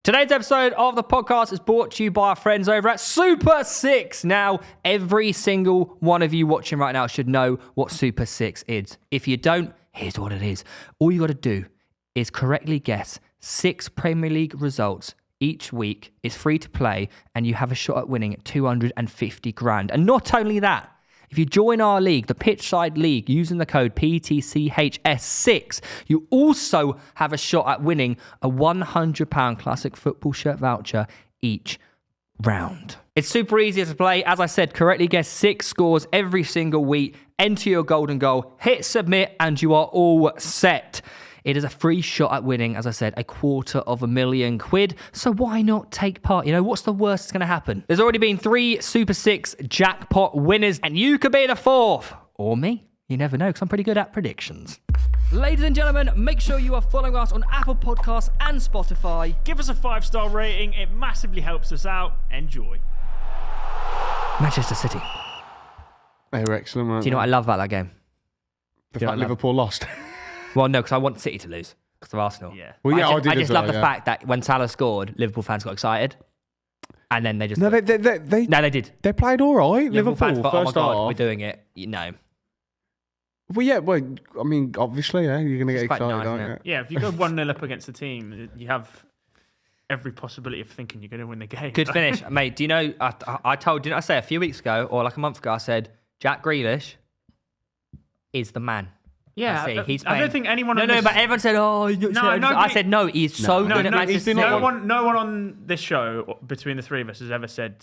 Today's episode of the podcast is brought to you by our friends over at Super 6. Now, every single one of you watching right now should know what Super 6 is. If you don't, here's what it is. All you got to do is correctly guess 6 Premier League results each week. It's free to play, and you have a shot at winning 250 grand. And not only that, if you join our league, the Pitch Side League, using the code PTCHS6, you also have a shot at winning a £100 classic football shirt voucher each round. It's super easy to play. As I said, correctly guess 6 scores every single week, enter your golden goal, hit submit, and you are all set. It is a free shot at winning, as I said, £250,000. So why not take part? You know, what's the worst that's going to happen? There's already been 3 Super 6 jackpot winners, and you could be the 4th. Or me. You never know, because I'm pretty good at predictions. Ladies and gentlemen, make sure you are following us on Apple Podcasts and Spotify. Give us a 5-star rating. It massively helps us out. Enjoy. Manchester City. They were excellent, weren't Do you know what I love about that game? The fact Liverpool lost. Well, no, because I want City to lose because of Arsenal. Yeah. Well, yeah, I did just as love well, the yeah. fact that when Salah scored, Liverpool fans got excited. And then they just... No, they did. They played all right. Liverpool Liverpool fans thought, oh my first God, half. we're doing it. You know. Well, yeah. Well, I mean, obviously, yeah, you're going to get It's quite excited, nice, aren't isn't you? it? Yeah, if you go 1-0 up against the team, you have every possibility of thinking you're going to win the game. Good finish. Mate, do you know, I told, didn't I say a few weeks ago, or like a month ago, I said, Jack Grealish is the man. Yeah, He's I don't think anyone. No, on no, this... but everyone said, "Oh, I said no. He's so good at Manchester City." No one on this show between the three of us has ever said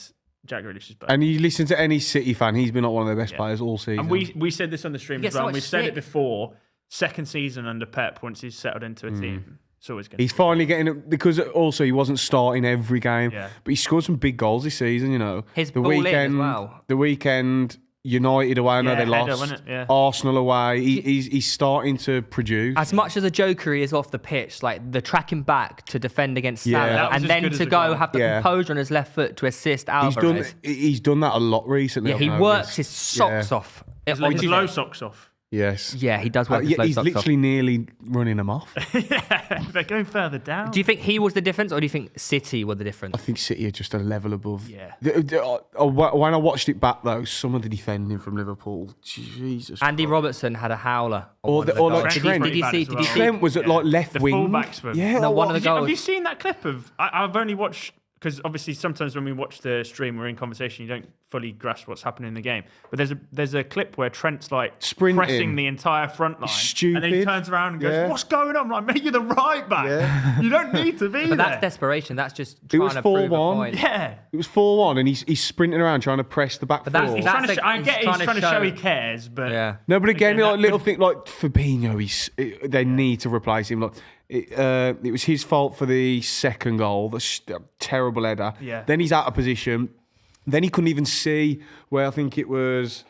Jack Grealish is better. And you listen to any City fan, he's been like one of their best players all season. And we said this on the stream as well. so And we've much said stick. it before. Second season under Pep, once he's settled into a team, it's always going. He's finally getting it because also he wasn't starting every game, but he scored some big goals this season. You know, His the ball in as weekend, well. the weekend. United away, I know they header, lost. wasn't it? Yeah. Arsenal away. He's starting to produce. As much as a joker he is off the pitch, like the tracking back to defend against Salah, That was and as then good as to a go goal. have the composure on his left foot to assist Alvarez. He's done that a lot recently. Yeah, he I've works noticed. his socks off. His low socks off. Yes. Yeah, he does work his low he's socks literally off. nearly running them off. They're going further down. Do you think he was the difference, or do you think City were the difference? I think City are just a level above. Yeah. When I watched it back though, some of the defending from Liverpool, Jesus. Andy Robertson had a howler. On Or one of the- or goals. like Did Trent. you see? Pretty Did bad you as see? well. Trent was at like left The wing. fullbacks were- Yeah. No, one of the goals. Have you seen that clip of? I've only watched because obviously sometimes when we watch the stream, we're in conversation. You don't fully grasp what's happening in the game. But there's a clip where Trent's like Sprinting. pressing the entire front line, Stupid. and then he turns around and goes, Yeah. "What's going on?" I'm like, "Mate, you're the right back. Yeah. You don't need to be But there." that's desperation. That's just It trying was to prove a 4-1. point. Yeah. It was 4-1, and he's sprinting around trying to press the back But that's- four. He's that's trying to. a- I he's get. He's trying to trying to show show- he cares, but Yeah. No, but again, like that little could- thing like Fabinho, they need to replace him. Like it was his fault for the second goal, the terrible header. Yeah. Then he's out of position. Then he couldn't even see where I think it was.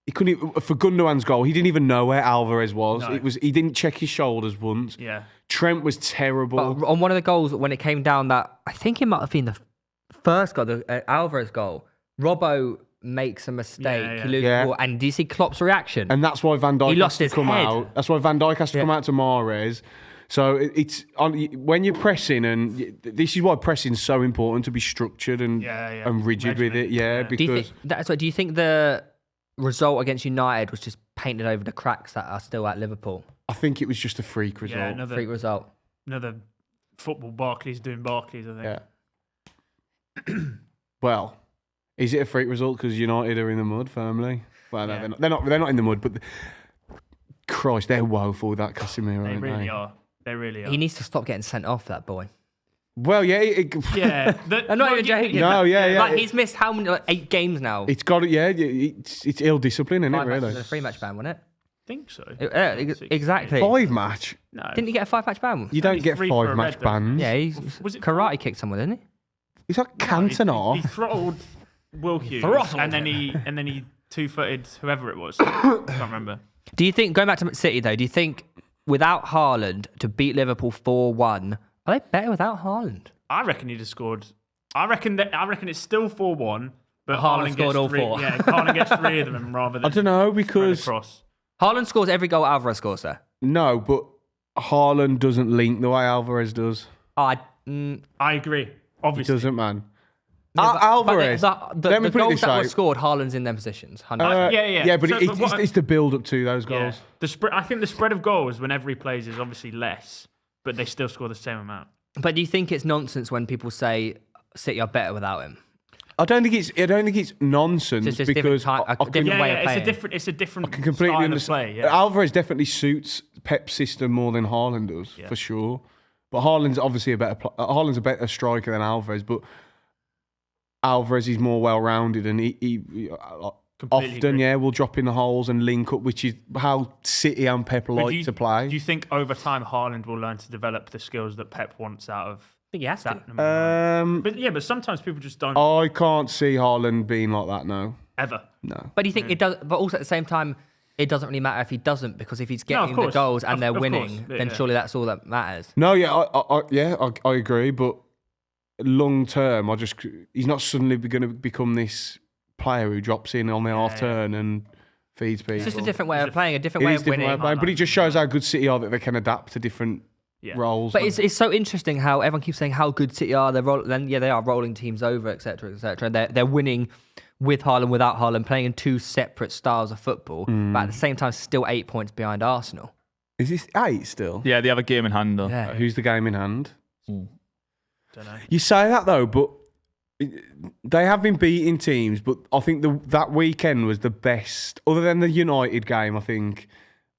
He couldn't even, for Gundogan's goal. He didn't even know where Alvarez was. No. He didn't check his shoulders once. Yeah. Trent was terrible. But on one of the goals, when it came down that, I think it might have been the first goal, the Alvarez goal, Robbo makes a mistake. Yeah. He loses Yeah. the ball, and do you see Klopp's reaction? And that's why Van Dijk He has lost to his come head. out. That's why Van Dijk has to come out to Mahrez. So it's when you're pressing, and this is why pressing's so important, to be structured and and rigid with it. Yeah, do you because think, that's what, do you think the result against United was just painted over the cracks that are still at Liverpool? I think it was just a freak result. Yeah, Freak result. another football Barclays doing Barclays, I think. Yeah. Well, is it a freak result because United are in the mud firmly? Well, no, Yeah. they're not. They're not in the mud, but Christ, they're woeful with that Casemiro. They aren't really are. They really are. He needs to stop getting sent off, that boy. Well, yeah. Yeah. I'm not even joking. No, yeah. Like, he's missed how many, like 8 games now? It's got it. Yeah, it's ill discipline, isn't it? 5 matches, Really. a 3-match ban, wasn't it? think so. Exactly. 5-match. No. Didn't he get a 5-match ban? You don't Only get 3 for a 5-match red, though. bans. Yeah, he's Was it karate kicked someone, didn't he? He's like He Cantona. throttled Will Hughes, Throttled and then he two-footed whoever it was. Can't remember. Do you think, going back to City though, do you think without Haaland to beat Liverpool 4-1, are they better without Haaland? I reckon he'd have scored. I reckon it's still 4-1, but Haaland scored gets all 3. 4. Yeah, Haaland gets 3 of them rather than I don't know spread because across. Haaland scores every goal Alvarez scores there. no, but Haaland doesn't link the way Alvarez does. Oh, I agree. He Obviously. doesn't, man. Yeah, Alvarez. the let me put it goals this that way. were scored, Haaland's in them positions. 100%. Yeah. But So, it's the build up to those goals. I think the spread of goals whenever he plays is obviously less, but they still score the same amount. But do you think it's nonsense when people say City are better without him? I don't think it's nonsense It's just because different way of playing. It's a different I can completely style of understand. play. Yeah. Alvarez definitely suits Pep's system more than Haaland does, for sure. But Haaland's obviously Haaland's a better striker than Alvarez, but Alvarez is more well-rounded, and he often will drop in the holes and link up, which is how City and Pep like to play. Do you think over time Haaland will learn to develop the skills that Pep wants out of? I think he has to. But sometimes people just don't I can't see Haaland being like that now. ever. No. But do you think it does? But also at the same time, it doesn't really matter if he doesn't, because if he's getting the goals and they're winning, then surely that's all that matters. No, I agree, but long term, he's not suddenly going to become this player who drops in on the half turn and feeds people. It's just a different way of playing, a different way of winning. But it just shows how good City are, that they can adapt to different roles. But it's so interesting how everyone keeps saying how good City are. They are rolling teams over, etc., etc. They're winning with Haaland, without Haaland, playing in two separate styles of football, but at the same time still 8 points behind Arsenal. Is this 8 still? Yeah, they have a game in hand though. Yeah. Who's the game in hand? Don't know. You say that though, but they have been beating teams. But I think that weekend was the best, other than the United game, I think,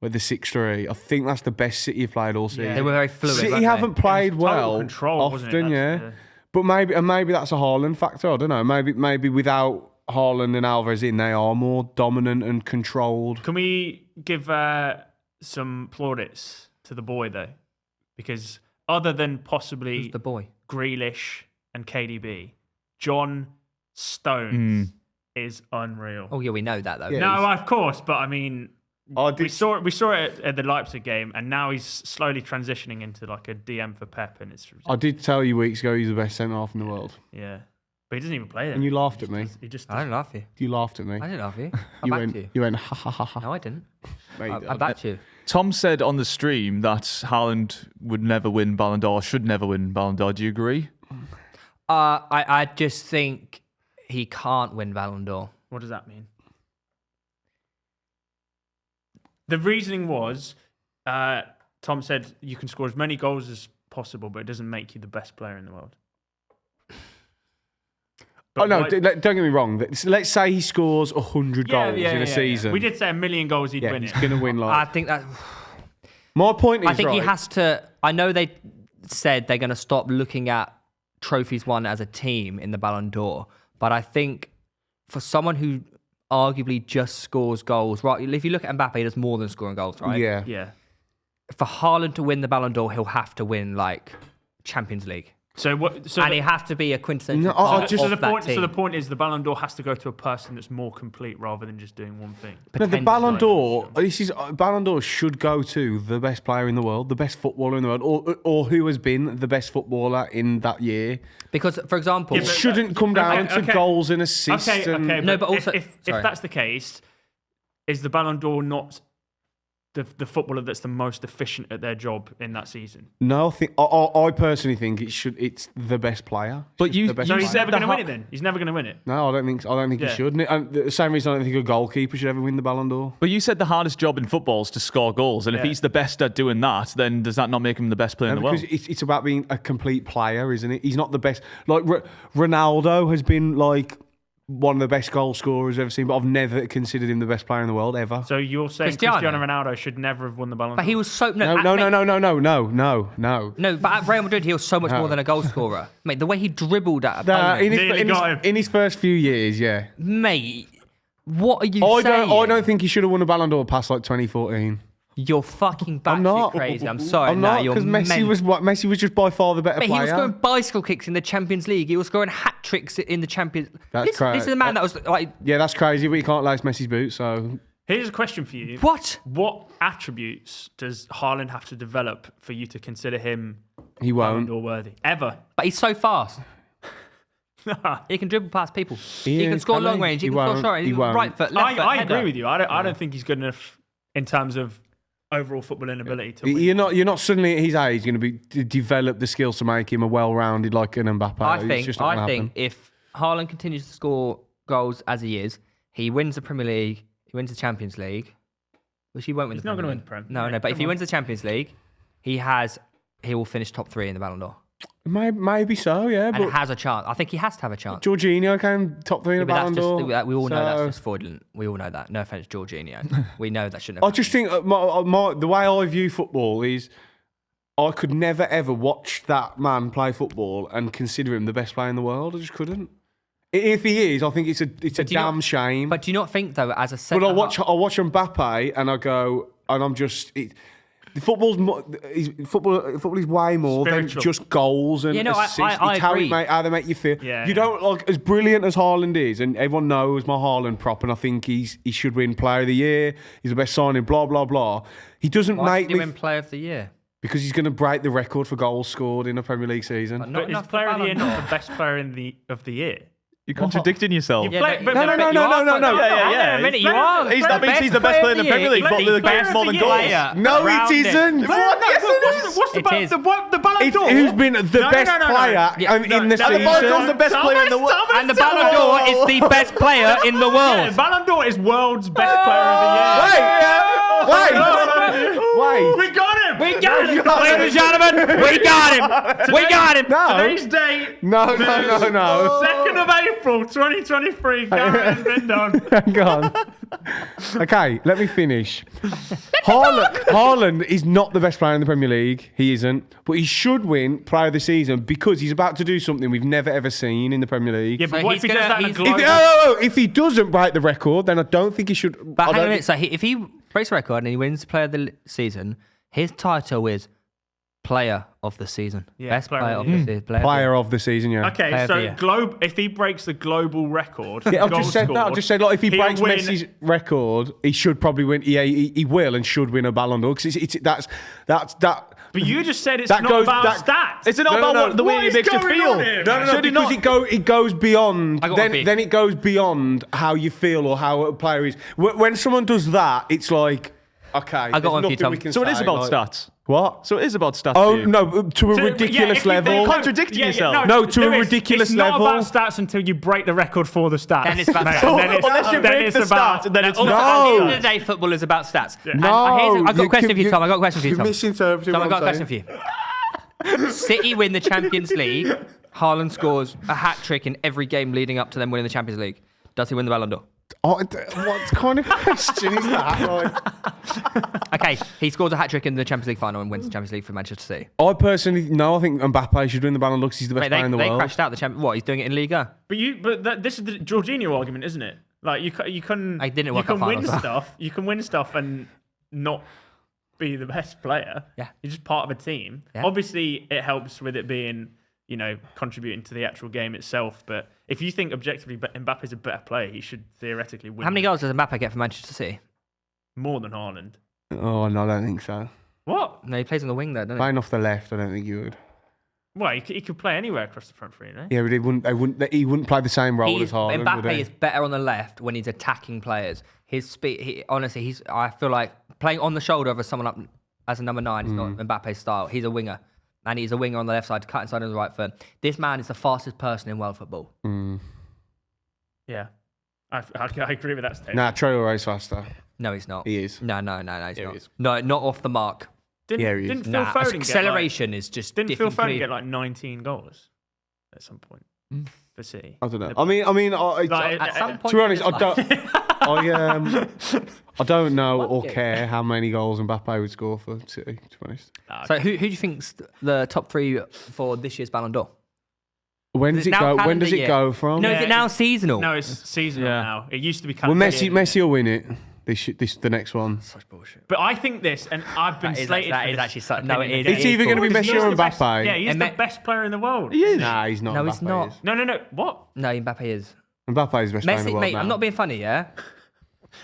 with the 6-3. I think that's the best City have played all season. Yeah. They were very fluid. City haven't played well control, often, But maybe that's a Haaland factor. I don't know. Maybe without Haaland and Alvarez in, they are more dominant and controlled. Can we give some plaudits to the boy though? Because other than possibly Who's the boy? Grealish and KDB, John Stones is unreal. Oh yeah, we know that though. Yeah. No, of course, but I mean, We saw it at the Leipzig game, and now he's slowly transitioning into like a DM for Pep, and it's I did tell you weeks ago he's the best centre half in the world, but he doesn't even play there. and you laughed at me. He just I didn't laugh at you. You laughed at me. I didn't laugh at you. I backed you. You went ha ha ha ha. No, I didn't. Mate, I backed you. Tom said on the stream that Haaland would never win Ballon d'Or, should never win Ballon d'Or. Do you agree? I just think he can't win Ballon d'Or. What does that mean? The reasoning was, Tom said you can score as many goals as possible, but it doesn't make you the best player in the world. But don't get me wrong. Let's say he scores 100 goals in a season. We did say 1 million goals he'd win he's it. going to win. I think that. My point is, I think he has to. I know they said they're going to stop looking at trophies won as a team in the Ballon d'Or, but I think for someone who arguably just scores goals, right? If you look at Mbappe, he does more than scoring goals, right? Yeah. For Haaland to win the Ballon d'Or, he'll have to win like Champions League. And he has to be a quintessential part of that team. So the point is the Ballon d'Or has to go to a person that's more complete rather than just doing one thing. No, the Ballon d'Or. Ballon d'Or should go to the best player in the world, the best footballer in the world, or who has been the best footballer in that year. Because, for example, it shouldn't come down to goals and assists. Okay. No, but also, if that's the case, is the Ballon d'Or not the footballer that's the most efficient at their job in that season? No, I personally think it's the best player. But he's never going to win it then? He's never going to win it? No, I don't think he should. And the same reason I don't think a goalkeeper should ever win the Ballon d'Or. But you said the hardest job in football is to score goals, and if he's the best at doing that, then does that not make him the best player in the world? Because it's about being a complete player, isn't it? He's not the best. Like Ronaldo has been like one of the best goal scorers I've ever seen, but I've never considered him the best player in the world ever. So you're saying Cristiano Ronaldo should never have won the Ballon d'Or? But he was so No. No, but at Real Madrid, he was so much more than a goal scorer. Mate, the way he dribbled at opponents. In his first few years, yeah. Mate, what are you saying? I don't think he should have won a Ballon d'Or past like 2014. You're fucking batshit crazy. I'm sorry. I'm not, because Messi was just by far the better player. He was scoring bicycle kicks in the Champions League. He was scoring hat tricks in the Champions. That's crazy. This is a man that was like. Yeah, that's crazy. But you can't lace Messi's boots. So here's a question for you. What attributes does Haaland have to develop for you to consider him Ballon d'Or worthy ever? But he's so fast. He can dribble past people. He can score long range. He can score short range. He can right foot, left foot. I agree with you. I don't think he's good enough in terms of overall footballing ability to win. You're not suddenly at his age going to develop the skills to make him a well-rounded like an Mbappe. I think if Haaland continues to score goals as he is, he wins the Premier League, he wins the Champions League, which he won't win. He's not going to win the Prem. No, but if he wins the Champions League, he will finish top 3 in the Ballon d'Or. Maybe so, yeah. And but has a chance. I think he has to have a chance. Jorginho came top 3 in the Ballon d'Or. We all know that's just fraudulent. We all know that. No offense, Jorginho. We know that shouldn't have I just think the way I view football is I could never ever watch that man play football and consider him the best player in the world. I just couldn't. If he is, I think it's a damn shame. But do you not think though, as a centre? But I watch Mbappe and I go, and I'm just. Football is way more Spiritual. than just goals and assists. I it's agree. How they make you feel. Yeah, you don't like as brilliant as Haaland is, and everyone knows my Haaland prop, and I think he should win Player of the Year. He's the best signing. Blah blah blah. He doesn't make me win Player of the Year because he's going to break the record for goals scored in a Premier League season. But is Player of the Year not the best player of the year? You're contradicting yourself. No. Yeah, Yeah. a minute, you are. That means he's the best player in the Premier League, but the best more than goals. No, it isn't. What's the Ballon d'Or? Who's been the best player in the season? The Ballon d'Or's the best player in the world. And the Ballon d'Or is the best player in the Yeah, world. Ballon d'Or is world's best player of the year. Wait. We got him. Ladies and gentlemen, we got him. No. Today's date. No. 2nd of April, 2023. Gareth has been done. Hang on. Okay, let me finish. Haaland is not the best player in the Premier League. He isn't. But he should win Player of the Season because he's about to do something we've never ever seen in the Premier League. Yeah, but So what if he he's does gonna- that in a he's- global... If he doesn't break the record, then I don't think he should. But I hang on a don't minute. So if he breaks the record and he wins Player of the Season, his title is Player of the Season. Yeah, Best Player Player of of the the Season. Player of the season, yeah. Okay, Player of the year. so if he breaks the global record, Yeah, I've goals just said that. I scored, just said like if he he'll breaks win- Messi's record, he should probably win. Yeah, he will and should win a Ballon d'Or because that's. But you just said it's That not goes- about that- stats. It's not about the way What it is makes you going feel. on here? No, because it goes beyond. I got one for you. Then it goes beyond how you feel or how a player is. When someone does that, it's like, okay, I got there's one for you, nothing Tom. we can So it is say, about like- stats. What? So it is about stats. Oh for you. no, to a ridiculous level. You're contradicting yourself. No, to a there is. ridiculous it's level. It's not about stats until you break the record for the stats. Then it's about Mate, stats. then it's- Unless you then break it's the about- stats, then it's Also, not. at the No. end of the day, football is about stats. And No, I've got a question for you, Tom. I've got a question for you, You're Tom. misinterpreting Tom, I've what got a I'm question for you. City win the Champions League. Haaland scores a hat-trick in every game leading up to them winning the Champions League. Does he win the Ballon d'Or? What kind of question is that? Like, Okay, he scores a hat-trick in the Champions League final and wins the Champions League for Manchester City. I personally, no, I think Mbappe should win the Ballon d'Or because he's the best Mate, player in the they world. crashed out the Champions. What, he's doing it in Liga? This is the Jorginho argument, isn't it? Like you can I didn't you work can out win finals. stuff. You can win stuff and not be the best player. Yeah. You're just part of a team. Yeah. Obviously, it helps with it being, contributing to the actual game itself. But if you think objectively Mbappe's a better player, he should theoretically win. How many goals does Mbappe get for Manchester City? More than Haaland. Oh no, I don't think so. What? No, he plays on the wing there, doesn't he? Playing off the left, I don't think he would. Well, he could play anywhere across the front three, no? Yeah, but he wouldn't play the same role as Haaland. would Mbappe he? is better on the left when he's attacking players. His speed, I feel like playing on the shoulder of someone up as a number 9 is not Mbappe's style. He's a winger. And he's a winger on the left side, cut inside on the right foot. This man is the fastest person in world football. Yeah. I agree with that statement. Nah, Traore's faster. No, he's not. He is. No, he's Yeah, not. he is. No, not off the mark. Yeah, he is. Didn't Phil Nah, Foden acceleration is just Didn't Phil different Foden breed. get like 19 goals at some point for City? I don't know. I mean, At some point, to be honest, in I his don't. life- I don't know or game. care how many goals Mbappe would score for City. To be honest, So who do you think's the top 3 for this year's Ballon d'Or? when does Is it it now go? When calendar does it year? go from? No, Yeah, is it now it's- seasonal? No, it's seasonal Yeah. now. It used to be Well, calendar year. Messi will win it. The next one. Such bullshit. But I think this, and I've been That is- slated that for is this actually so- opinion no, it is- again. It's either going to be Because Messi he's or the best- Mbappe. Yeah, he's And the Me- best player in the world. He is. Nah, he's not. No, he's Mbappe not. is. No. What? No, Mbappe is. Mbappe is the best player in the Messi, world mate, now. I'm not being funny, yeah?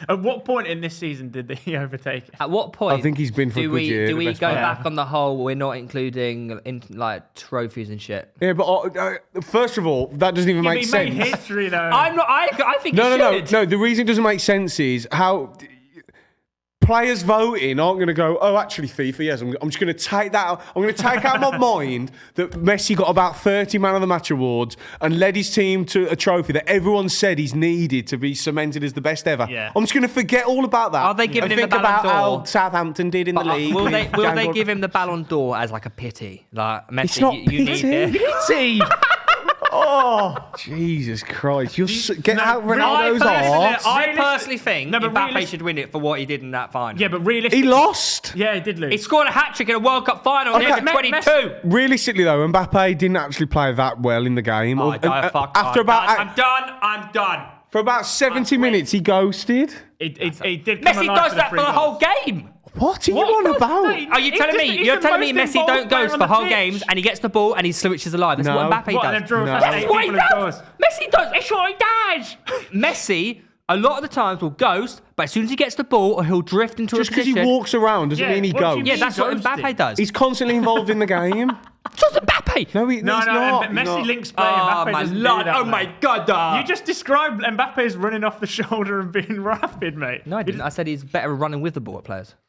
At what point in this season did he overtake it? At what point I think he's been for a do good we year, do the we best go player. back on the whole we're not including in like trophies and shit? Yeah, but first of all, that doesn't even make He sense. made history though. I'm not I think No. he should. The reason it doesn't make sense is how players voting aren't going to go, oh, actually, FIFA, yes. I'm just going to take that out. I'm going to take out my mind that Messi got about 30 Man of the Match awards and led his team to a trophy that everyone said he's needed to be cemented as the best ever. Yeah. I'm just going to forget all about that. Are they giving and him the think about Ballon d'Or? how Southampton did in the league. Will they give him the Ballon d'Or as like a pity? Like Messi, It's not you need it. pity. Oh, Jesus Christ. Get out Ronaldo's arse. I personally think No, but Mbappe should win it for what he did in that final. Yeah, but realistically... He lost. Yeah, he did lose. He scored a hat-trick in a World Cup final in Okay. 22. Realistically, though, Mbappe didn't actually play that well in the game. Oh, I'm done. For about 70 minutes, he ghosted. He did come Messi alive does for that the for the 3 whole goals. game. What are you on about? Are you telling me? You're telling me Messi don't ghost for whole games and he gets the ball and he switches alive? That's what Mbappe does. That's what he does. Messi does. That's what he does. Messi, a lot of the times, will ghost, but as soon as he gets the ball, or he'll drift into Just a because position. he walks around doesn't mean he what do you goes. mean? Yeah, that's what Ghosting. Mbappe does. He's constantly involved in the game. Just Mbappe. No, he's not. Messi links play. Oh Mbappe my doesn't do lord! that, Oh mate. my god! You just described Mbappe's running off the shoulder and being rapid, mate. No, I didn't. I said he's better at running with the ball at players.